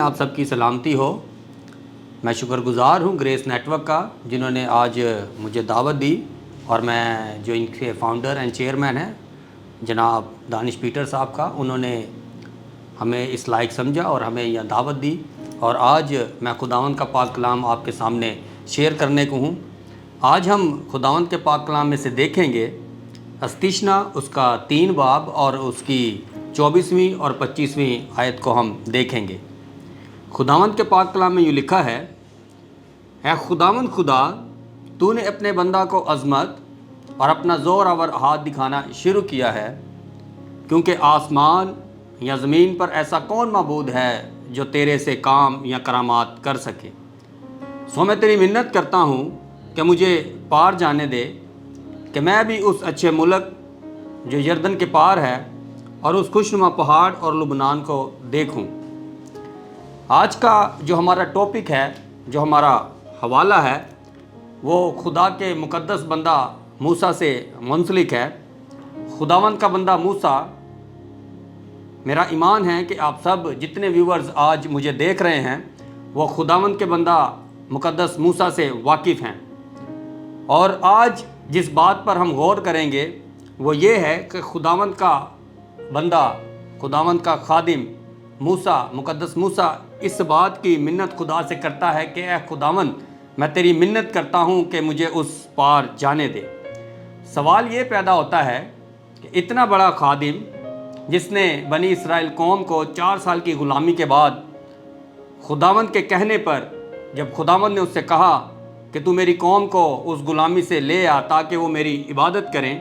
آپ سب کی سلامتی ہو۔ میں شکر گزار ہوں گریس نیٹ ورک کا، جنہوں نے آج مجھے دعوت دی، اور میں جو ان کے فاؤنڈر اینڈ چیئرمین ہیں جناب دانش پیٹر صاحب کا، انہوں نے ہمیں اس لائق سمجھا اور ہمیں یہ دعوت دی، اور آج میں خداوند کا پاک کلام آپ کے سامنے شیئر کرنے کو ہوں۔ آج ہم خداوند کے پاک کلام میں سے دیکھیں گے استشنا اس کا 3 باب اور اس کی 24ویں اور 25ویں آیت کو ہم دیکھیں گے۔ خداوند کے پاک کلام میں یہ لکھا ہے، اے خداوند خدا، تو نے اپنے بندہ کو عظمت اور اپنا زور آور ہاتھ دکھانا شروع کیا ہے، کیونکہ آسمان یا زمین پر ایسا کون معبود ہے جو تیرے سے کام یا کرامات کر سکے۔ سو میں تیری منت کرتا ہوں کہ مجھے پار جانے دے، کہ میں بھی اس اچھے ملک جو یردن کے پار ہے اور اس خوشنما پہاڑ اور لبنان کو دیکھوں۔ آج کا جو ہمارا ٹاپک ہے، جو ہمارا حوالہ ہے، وہ خدا کے مقدس بندہ موسیٰ سے منسلک ہے۔ خداوند کا بندہ موسیٰ، میرا ایمان ہے کہ آپ سب جتنے ویورز آج مجھے دیکھ رہے ہیں وہ خداوند کے بندہ مقدس موسیٰ سے واقف ہیں، اور آج جس بات پر ہم غور کریں گے وہ یہ ہے کہ خداوند کا بندہ، خداوند کا خادم موسیٰ، مقدس موسیٰ اس بات کی منت خدا سے کرتا ہے کہ اے خداوند، میں تیری منت کرتا ہوں کہ مجھے اس پار جانے دے۔ سوال یہ پیدا ہوتا ہے کہ اتنا بڑا خادم، جس نے بنی اسرائیل قوم کو 4 سال کی غلامی کے بعد خداوند کے کہنے پر، جب خداوند نے اس سے کہا کہ تو میری قوم کو اس غلامی سے لے آ تاکہ وہ میری عبادت کریں،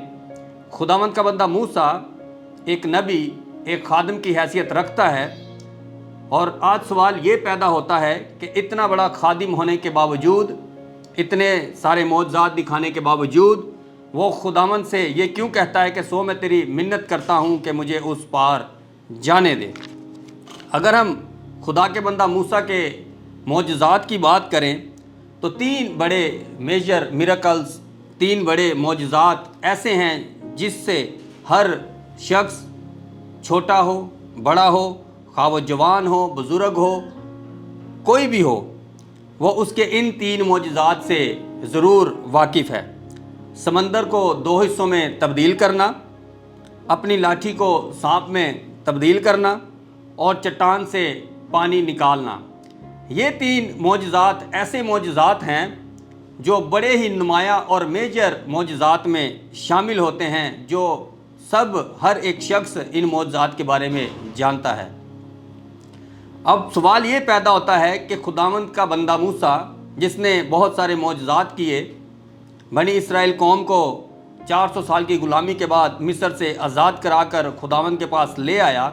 خداوند کا بندہ موسیٰ ایک نبی، ایک خادم کی حیثیت رکھتا ہے، اور آج سوال یہ پیدا ہوتا ہے کہ اتنا بڑا خادم ہونے کے باوجود، اتنے سارے معجزات دکھانے کے باوجود، وہ خداوند سے یہ کیوں کہتا ہے کہ سو میں تیری منت کرتا ہوں کہ مجھے اس پار جانے دے۔ اگر ہم خدا کے بندہ موسیٰ کے معجزات کی بات کریں تو 3 بڑے میجر میریکلز، 3 بڑے معجزات ایسے ہیں جس سے ہر شخص، چھوٹا ہو بڑا ہو، خواہ وہ جوان ہو بزرگ ہو، کوئی بھی ہو، وہ اس کے ان 3 معجزات سے ضرور واقف ہے۔ سمندر کو 2 حصوں میں تبدیل کرنا، اپنی لاٹھی کو سانپ میں تبدیل کرنا، اور چٹان سے پانی نکالنا۔ یہ 3 معجزات ایسے معجزات ہیں جو بڑے ہی نمایاں اور میجر معجزات میں شامل ہوتے ہیں، جو سب ہر ایک شخص ان معجزات کے بارے میں جانتا ہے۔ اب سوال یہ پیدا ہوتا ہے کہ خداوند کا بندہ موسیٰ، جس نے بہت سارے معجزات کیے، بنی اسرائیل قوم کو 400 سال کی غلامی کے بعد مصر سے آزاد کرا کر خداوند کے پاس لے آیا،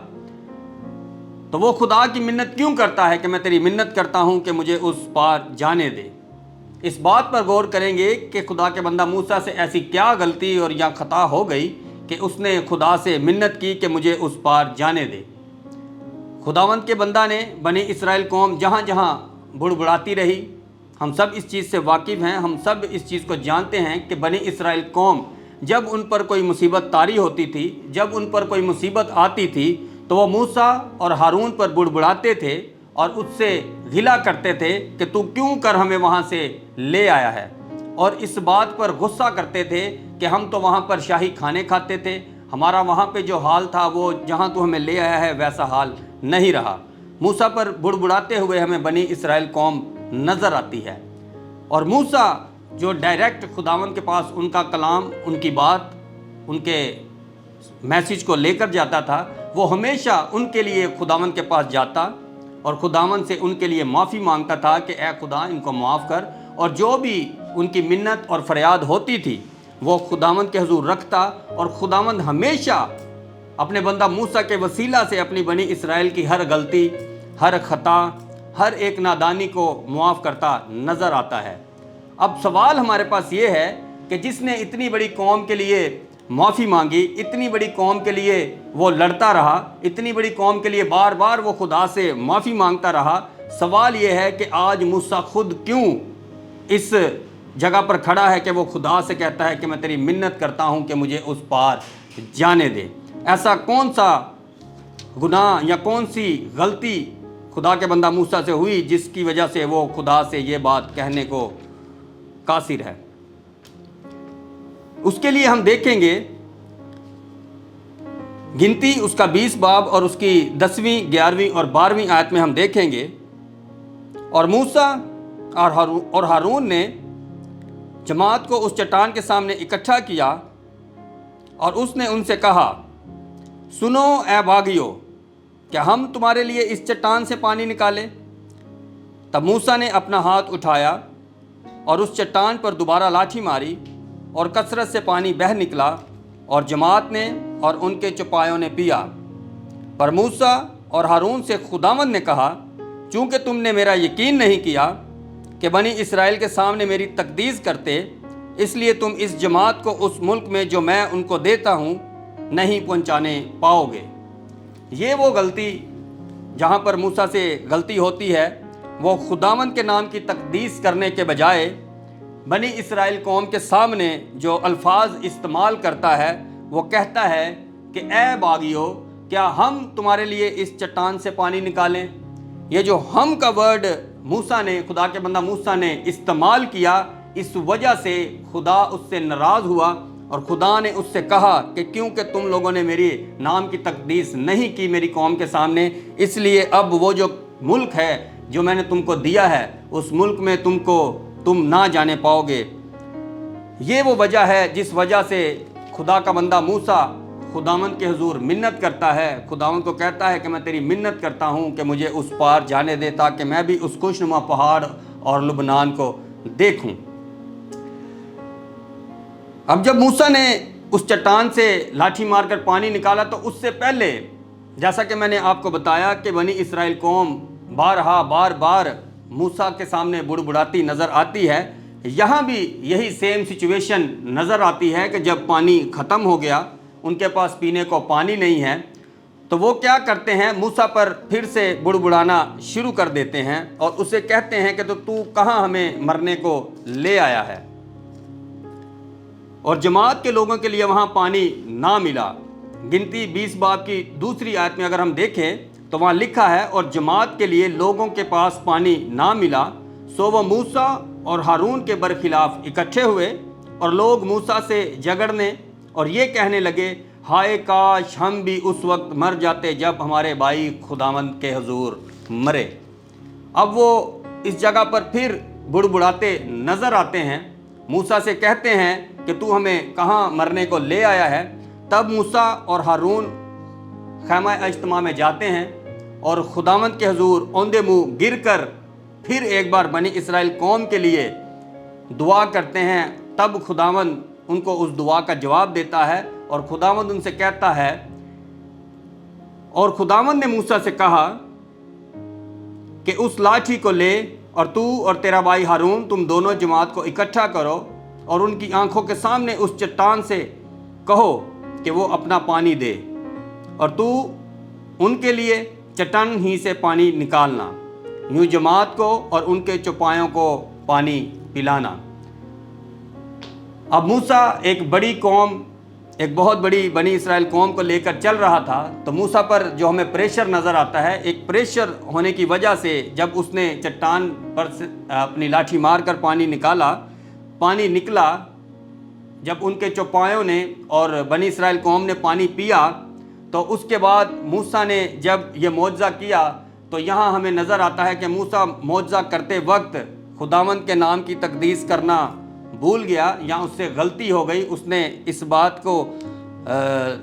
تو وہ خدا کی منت کیوں کرتا ہے کہ میں تیری منت کرتا ہوں کہ مجھے اس پار جانے دے۔ اس بات پر غور کریں گے کہ خدا کے بندہ موسیٰ سے ایسی کیا غلطی اور یا خطا ہو گئی کہ اس نے خدا سے منت کی کہ مجھے اس پار جانے دے۔ خداوند کے بندہ نے بنی اسرائیل قوم جہاں جہاں بڑبڑاتی رہی، ہم سب اس چیز سے واقف ہیں، ہم سب اس چیز کو جانتے ہیں کہ بنی اسرائیل قوم جب ان پر کوئی مصیبت طاری ہوتی تھی، جب ان پر کوئی مصیبت آتی تھی، تو وہ موسیٰ اور ہارون پر بڑبڑاتے تھے اور اس سے گلہ کرتے تھے کہ تو کیوں کر ہمیں وہاں سے لے آیا ہے، اور اس بات پر غصہ کرتے تھے کہ ہم تو وہاں پر شاہی کھانے کھاتے تھے، ہمارا وہاں پہ جو حال تھا وہ جہاں تو ہمیں لے آیا ہے ویسا حال نہیں رہا۔ موسیٰ پر بڑبڑاتے ہوئے ہمیں بنی اسرائیل قوم نظر آتی ہے، اور موسیٰ جو ڈائریکٹ خداوند کے پاس ان کا کلام، ان کی بات، ان کے میسیج کو لے کر جاتا تھا، وہ ہمیشہ ان کے لیے خداوند کے پاس جاتا اور خداوند سے ان کے لیے معافی مانگتا تھا کہ اے خدا ان کو معاف کر، اور جو بھی ان کی منت اور فریاد ہوتی تھی وہ خداوند کے حضور رکھتا، اور خداوند ہمیشہ اپنے بندہ موسیٰ کے وسیلہ سے اپنی بنی اسرائیل کی ہر غلطی، ہر خطا، ہر ایک نادانی کو معاف کرتا نظر آتا ہے۔ اب سوال ہمارے پاس یہ ہے کہ جس نے اتنی بڑی قوم کے لیے معافی مانگی، اتنی بڑی قوم کے لیے وہ لڑتا رہا، اتنی بڑی قوم کے لیے بار بار وہ خدا سے معافی مانگتا رہا، سوال یہ ہے کہ آج موسیٰ خود کیوں اس جگہ پر کھڑا ہے کہ وہ خدا سے کہتا ہے کہ میں تیری منت کرتا ہوں کہ مجھے اس پار جانے دے۔ ایسا کون سا گناہ یا کون سی غلطی خدا کے بندہ موسیٰ سے ہوئی، جس کی وجہ سے وہ خدا سے یہ بات کہنے کو قاصر ہے۔ اس کے لیے ہم دیکھیں گے گنتی اس کا 20 باب اور اس کی 10ویں 11ویں اور 12ویں آیت میں ہم دیکھیں گے، اور موسیٰ اور ہارون نے جماعت کو اس چٹان کے سامنے اکٹھا کیا اور اس نے ان سے کہا، سنو اے باغیو، کیا ہم تمہارے لیے اس چٹان سے پانی نکالیں؟ تب موسیٰ نے اپنا ہاتھ اٹھایا اور اس چٹان پر دوبارہ لاٹھی ماری اور کثرت سے پانی بہہ نکلا، اور جماعت نے اور ان کے چوپایوں نے پیا۔ پر موسیٰ اور ہارون سے خداوند نے کہا، چونکہ تم نے میرا یقین نہیں کیا کہ بنی اسرائیل کے سامنے میری تقدیس کرتے، اس لیے تم اس جماعت کو اس ملک میں جو میں ان کو دیتا ہوں نہیں پہنچانے پاؤ گے۔ یہ وہ غلطی جہاں پر موسیٰ سے غلطی ہوتی ہے، وہ خداوند کے نام کی تقدیس کرنے کے بجائے بنی اسرائیل قوم کے سامنے جو الفاظ استعمال کرتا ہے، وہ کہتا ہے کہ اے باغیو، کیا ہم تمہارے لیے اس چٹان سے پانی نکالیں؟ یہ جو ہم کا ورڈ موسیٰ نے، خدا کے بندہ موسیٰ نے استعمال کیا، اس وجہ سے خدا اس سے ناراض ہوا، اور خدا نے اس سے کہا کہ کیونکہ تم لوگوں نے میری نام کی تقدیس نہیں کی میری قوم کے سامنے، اس لیے اب وہ جو ملک ہے جو میں نے تم کو دیا ہے، اس ملک میں تم نہ جانے پاؤ گے۔ یہ وہ وجہ ہے جس وجہ سے خدا کا بندہ موسیٰ خداوند کے حضور منت کرتا ہے، خداوند کو کہتا ہے کہ میں تیری منت کرتا ہوں کہ مجھے اس پار جانے دے تاکہ میں بھی اس خوشنما پہاڑ اور لبنان کو دیکھوں۔ اب جب موسیٰ نے اس چٹان سے لاٹھی مار کر پانی نکالا، تو اس سے پہلے جیسا کہ میں نے آپ کو بتایا کہ بنی اسرائیل قوم بار بار موسیٰ کے سامنے بڑبڑاتی نظر آتی ہے۔ یہاں بھی یہی سیم سچویشن نظر آتی ہے کہ جب پانی ختم ہو گیا، ان کے پاس پینے کو پانی نہیں ہے، تو وہ کیا کرتے ہیں، موسیٰ پر پھر سے بڑبڑانا شروع کر دیتے ہیں اور اسے کہتے ہیں کہ تو کہاں ہمیں مرنے کو لے آیا ہے۔ اور جماعت کے لوگوں کے لیے وہاں پانی نہ ملا۔ گنتی 20 باب کی 2 آیت میں اگر ہم دیکھیں تو وہاں لکھا ہے، اور جماعت کے لیے لوگوں کے پاس پانی نہ ملا، سو وہ موسیٰ اور ہارون کے برخلاف اکٹھے ہوئے، اور لوگ موسیٰ سے جھگڑنے اور یہ کہنے لگے، ہائے کاش ہم بھی اس وقت مر جاتے جب ہمارے بھائی خداوند کے حضور مرے۔ اب وہ اس جگہ پر پھر بڑبڑاتے نظر آتے ہیں، موسیٰ سے کہتے ہیں کہ تو ہمیں کہاں مرنے کو لے آیا ہے۔ تب موسیٰ اور ہارون خیمہ اجتماع میں جاتے ہیں اور خداوند کے حضور اوندے منہ گر کر پھر ایک بار بنی اسرائیل قوم کے لیے دعا کرتے ہیں۔ تب خداوند ان کو اس دعا کا جواب دیتا ہے، اور خداوند ان سے کہتا ہے، اور خداوند نے موسیٰ سے کہا کہ اس لاٹھی کو لے اور تو اور تیرا بھائی ہارون تم دونوں جماعت کو اکٹھا کرو اور ان کی آنکھوں کے سامنے اس چٹان سے کہو کہ وہ اپنا پانی دے، اور تو ان کے لیے چٹان ہی سے پانی نکالنا، یوں جماعت کو اور ان کے چوپایوں کو پانی پلانا۔ اب موسیٰ ایک بڑی قوم، ایک بہت بڑی بنی اسرائیل قوم کو لے کر چل رہا تھا، تو موسیٰ پر جو ہمیں پریشر نظر آتا ہے، ایک پریشر ہونے کی وجہ سے جب اس نے چٹان پر اپنی لاٹھی مار کر پانی نکلا، جب ان کے چوپایوں نے اور بنی اسرائیل قوم نے پانی پیا، تو اس کے بعد موسیٰ نے جب یہ معجزہ کیا، تو یہاں ہمیں نظر آتا ہے کہ موسیٰ معجزہ کرتے وقت خداوند کے نام کی تقدیس کرنا بھول گیا، یا اس سے غلطی ہو گئی، اس نے اس بات کو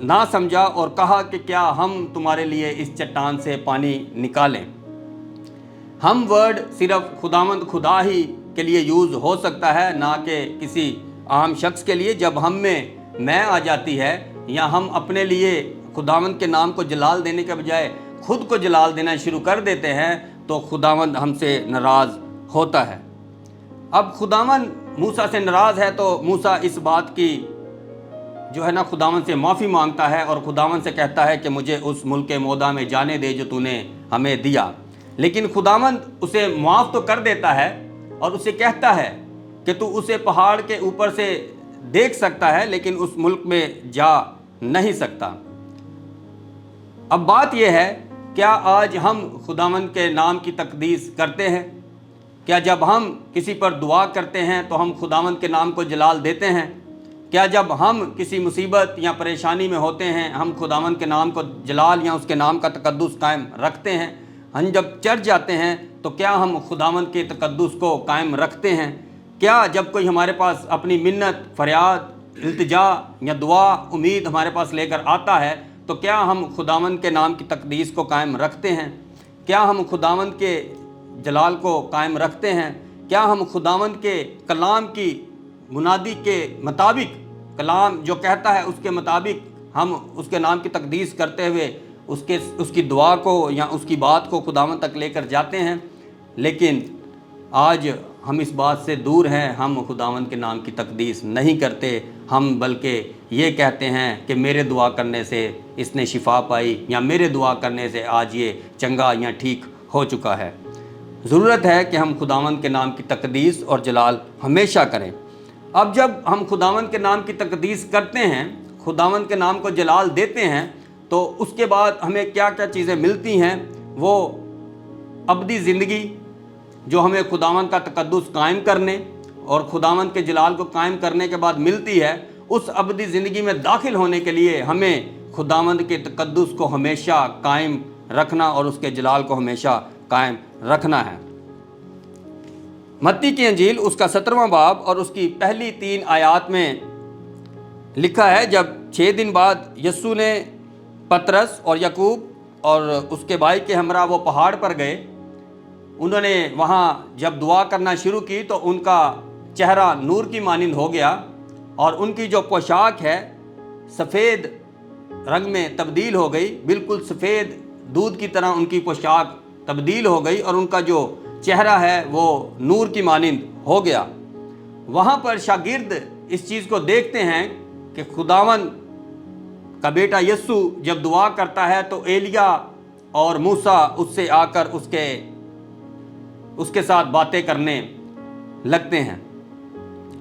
نہ سمجھا اور کہا کہ کیا ہم تمہارے لیے اس چٹان سے پانی نکالیں۔ ہم ورڈ صرف خداوند خدا ہی کے لیے یوز ہو سکتا ہے، نہ کہ کسی عام شخص کے لیے۔ جب ہم میں آ جاتی ہے، یا ہم اپنے لیے خداوند کے نام کو جلال دینے کے بجائے خود کو جلال دینا شروع کر دیتے ہیں، تو خداوند ہم سے ناراض ہوتا ہے۔ اب خداوند موسیٰ سے ناراض ہے، تو موسیٰ اس بات کی جو ہے نا خداوند سے معافی مانگتا ہے اور خداوند سے کہتا ہے کہ مجھے اس ملک موعدہ میں جانے دے جو تو نے ہمیں دیا۔ لیکن خداوند اسے معاف تو کر دیتا ہے اور اسے کہتا ہے کہ تو اسے پہاڑ کے اوپر سے دیکھ سکتا ہے لیکن اس ملک میں جا نہیں سکتا۔ اب بات یہ ہے کیا آج ہم خداوند کے نام کی تقدیس کرتے ہیں؟ کیا جب ہم کسی پر دعا کرتے ہیں تو ہم خداوند کے نام کو جلال دیتے ہیں؟ کیا جب ہم کسی مصیبت یا پریشانی میں ہوتے ہیں ہم خداوند کے نام کو جلال یا اس کے نام کا تقدس قائم رکھتے ہیں؟ ہم جب چرچ جاتے ہیں تو کیا ہم خداوند کے تقدس کو قائم رکھتے ہیں؟ کیا جب کوئی ہمارے پاس اپنی منت، فریاد، التجا یا دعا، امید ہمارے پاس لے کر آتا ہے تو کیا ہم خداوند کے نام کی تقدیس کو قائم رکھتے ہیں؟ کیا ہم خداوند کے جلال کو قائم رکھتے ہیں؟ کیا ہم خداوند کے کلام کی منادی کے مطابق، کلام جو کہتا ہے اس کے مطابق ہم اس کے نام کی تقدیس کرتے ہوئے اس کی دعا کو یا اس کی بات کو خداوند تک لے کر جاتے ہیں؟ لیکن آج ہم اس بات سے دور ہیں، ہم خداوند کے نام کی تقدیس نہیں کرتے، ہم بلکہ یہ کہتے ہیں کہ میرے دعا کرنے سے اس نے شفا پائی یا میرے دعا کرنے سے آج یہ چنگا یا ٹھیک ہو چکا ہے۔ ضرورت ہے کہ ہم خداوند کے نام کی تقدیس اور جلال ہمیشہ کریں۔ اب جب ہم خداوند کے نام کی تقدیس کرتے ہیں، خداوند کے نام کو جلال دیتے ہیں، تو اس کے بعد ہمیں کیا کیا چیزیں ملتی ہیں؟ وہ ابدی زندگی جو ہمیں خداوند کا تقدس قائم کرنے اور خداوند کے جلال کو قائم کرنے کے بعد ملتی ہے، اس ابدی زندگی میں داخل ہونے کے لیے ہمیں خداوند کے تقدس کو ہمیشہ قائم رکھنا اور اس کے جلال کو ہمیشہ قائم رکھنا ہے۔ متی کی انجیل اس کا 17واں باب اور اس کی پہلی 3 آیات میں لکھا ہے، جب 6 دن بعد یسوع نے پطرس اور یعقوب اور اس کے بھائی کے ہمراہ وہ پہاڑ پر گئے، انہوں نے وہاں جب دعا کرنا شروع کی تو ان کا چہرہ نور کی مانند ہو گیا اور ان کی جو پوشاک ہے سفید رنگ میں تبدیل ہو گئی، بالکل سفید دودھ کی طرح ان کی پوشاک تبدیل ہو گئی اور ان کا جو چہرہ ہے وہ نور کی مانند ہو گیا۔ وہاں پر شاگرد اس چیز کو دیکھتے ہیں کہ خداوند کا بیٹا یسوع جب دعا کرتا ہے تو ایلیا اور موسیٰ اس سے آ کر اس کے ساتھ باتیں کرنے لگتے ہیں۔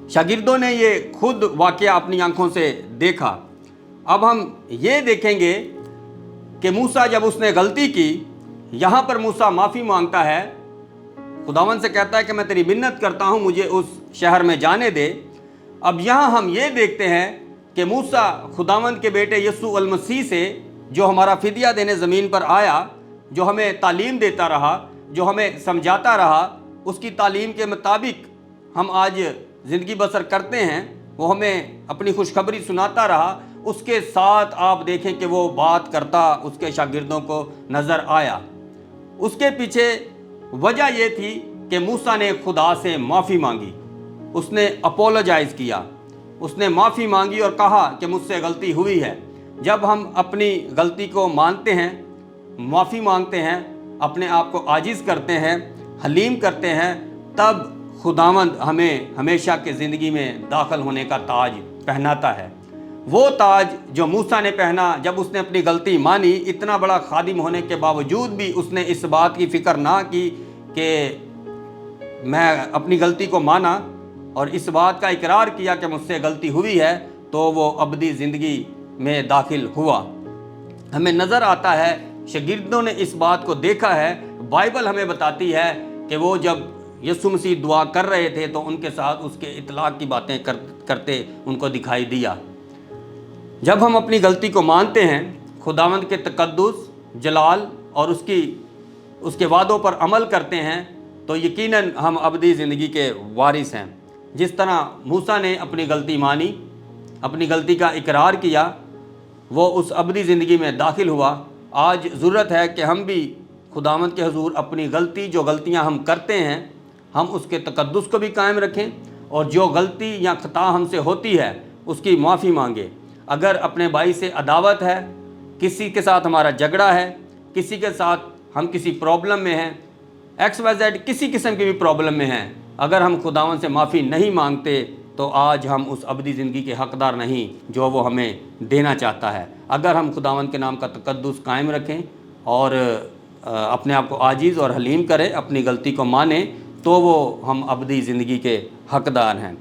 شاگردوں نے یہ خود واقعہ اپنی آنکھوں سے دیکھا۔ اب ہم یہ دیکھیں گے کہ موسیٰ جب اس نے غلطی کی، یہاں پر موسیٰ معافی مانگتا ہے، خداوند سے کہتا ہے کہ میں تیری منت کرتا ہوں مجھے اس شہر میں جانے دے۔ اب یہاں ہم یہ دیکھتے ہیں کہ موسیٰ خداوند کے بیٹے یسوع المسیح سے جو ہمارا فدیہ دینے زمین پر آیا، جو ہمیں تعلیم دیتا رہا، جو ہمیں سمجھاتا رہا، اس کی تعلیم کے مطابق ہم آج زندگی بسر کرتے ہیں، وہ ہمیں اپنی خوشخبری سناتا رہا، اس کے ساتھ آپ دیکھیں کہ وہ بات کرتا اس کے شاگردوں کو نظر آیا۔ اس کے پیچھے وجہ یہ تھی کہ موسیٰ نے خدا سے معافی مانگی، اس نے اپولوجائز کیا، اس نے معافی مانگی اور کہا کہ مجھ سے غلطی ہوئی ہے۔ جب ہم اپنی غلطی کو مانتے ہیں، معافی مانگتے ہیں، اپنے آپ کو عاجز کرتے ہیں، حلیم کرتے ہیں، تب خداوند ہمیں ہمیشہ کے زندگی میں داخل ہونے کا تاج پہناتا ہے۔ وہ تاج جو موسیٰ نے پہنا جب اس نے اپنی غلطی مانی، اتنا بڑا خادم ہونے کے باوجود بھی اس نے اس بات کی فکر نہ کی کہ میں اپنی غلطی کو مانا اور اس بات کا اقرار کیا کہ مجھ سے غلطی ہوئی ہے، تو وہ ابدی زندگی میں داخل ہوا۔ ہمیں نظر آتا ہے شاگردوں نے اس بات کو دیکھا ہے۔ بائبل ہمیں بتاتی ہے کہ وہ جب یسوع مسیح دعا کر رہے تھے تو ان کے ساتھ اس کے اطلاق کی باتیں کرتے ان کو دکھائی دیا۔ جب ہم اپنی غلطی کو مانتے ہیں، خداوند کے تقدس، جلال اور اس کے وعدوں پر عمل کرتے ہیں، تو یقیناً ہم ابدی زندگی کے وارث ہیں۔ جس طرح موسیٰ نے اپنی غلطی مانی، اپنی غلطی کا اقرار کیا، وہ اس ابدی زندگی میں داخل ہوا۔ آج ضرورت ہے کہ ہم بھی خداوند کے حضور اپنی جو غلطیاں ہم کرتے ہیں، ہم اس کے تقدس کو بھی قائم رکھیں اور جو غلطی یا خطا ہم سے ہوتی ہے اس کی معافی مانگیں۔ اگر اپنے بھائی سے عداوت ہے، کسی کے ساتھ ہمارا جھگڑا ہے، کسی کے ساتھ ہم کسی پرابلم میں ہیں، XYZ کسی قسم کی بھی پرابلم میں ہیں، اگر ہم خداوند سے معافی نہیں مانگتے تو آج ہم اس ابدی زندگی کے حقدار نہیں جو وہ ہمیں دینا چاہتا ہے۔ اگر ہم خداوند کے نام کا تقدس قائم رکھیں اور اپنے آپ کو عاجز اور حلیم کریں، اپنی غلطی کو مانیں، تو وہ ہم ابدی زندگی کے حقدار ہیں۔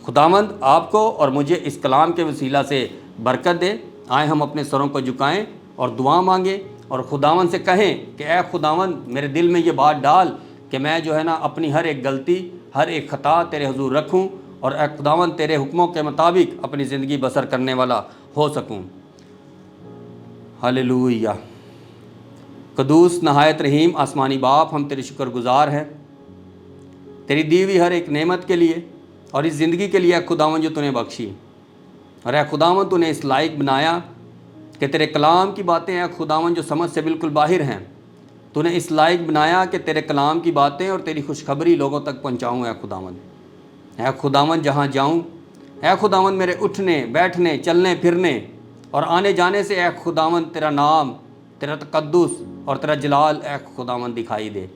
خداوند آپ کو اور مجھے اس کلام کے وسیلہ سے برکت دے۔ آئیں ہم اپنے سروں کو جھکائیں اور دعا مانگیں اور خداوند سے کہیں کہ اے خداوند میرے دل میں یہ بات ڈال کہ میں جو ہے نا اپنی ہر ایک غلطی ہر ایک خطا تیرے حضور رکھوں اور اے خداوند تیرے حکموں کے مطابق اپنی زندگی بسر کرنے والا ہو سکوں۔ ہاللویہ۔ قدوس نہایت رحیم آسمانی باپ، ہم تیرے شکر گزار ہیں تیری دی ہوئی ہر ایک نعمت کے لیے اور اس زندگی کے لیے اے خداوند جو تو نے بخشی، اور اے خداوند تو نے اس لائق بنایا کہ تیرے کلام کی باتیں اے خداوند جو سمجھ سے بالکل باہر ہیں، تو نے اس لائق بنایا کہ تیرے کلام کی باتیں اور تیری خوشخبری لوگوں تک پہنچاؤں۔ اے خداوند، اے خداوند جہاں جاؤں اے خداوند میرے اٹھنے بیٹھنے چلنے پھرنے اور آنے جانے سے اے خداوند تیرا نام تیرا تقدس اور تیرا جلال اے خداوند دکھائی دے۔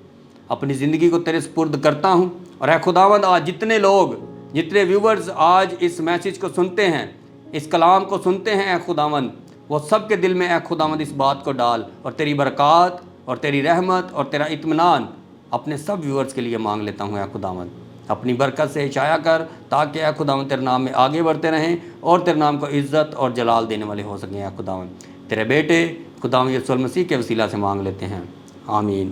اپنی زندگی کو تیرے سپرد کرتا ہوں، اور اے خداوند آج جتنے لوگ جتنے ویورز آج اس میسیج کو سنتے ہیں، اس کلام کو سنتے ہیں اے خداوند، وہ سب کے دل میں اے خداوند اس بات کو ڈال، اور تیری برکات اور تیری رحمت اور تیرا اطمینان اپنے سب ویورز کے لیے مانگ لیتا ہوں۔ اے خداوند اپنی برکت سے عشایا کر تاکہ اے خداوند تیرے نام میں آگے بڑھتے رہیں اور تیرے نام کو عزت اور جلال دینے والے ہو سکیں۔ اے خداوند تیرے بیٹے خداوند یسوع المسیح کے وسیلہ سے مانگ لیتے ہیں، آمین۔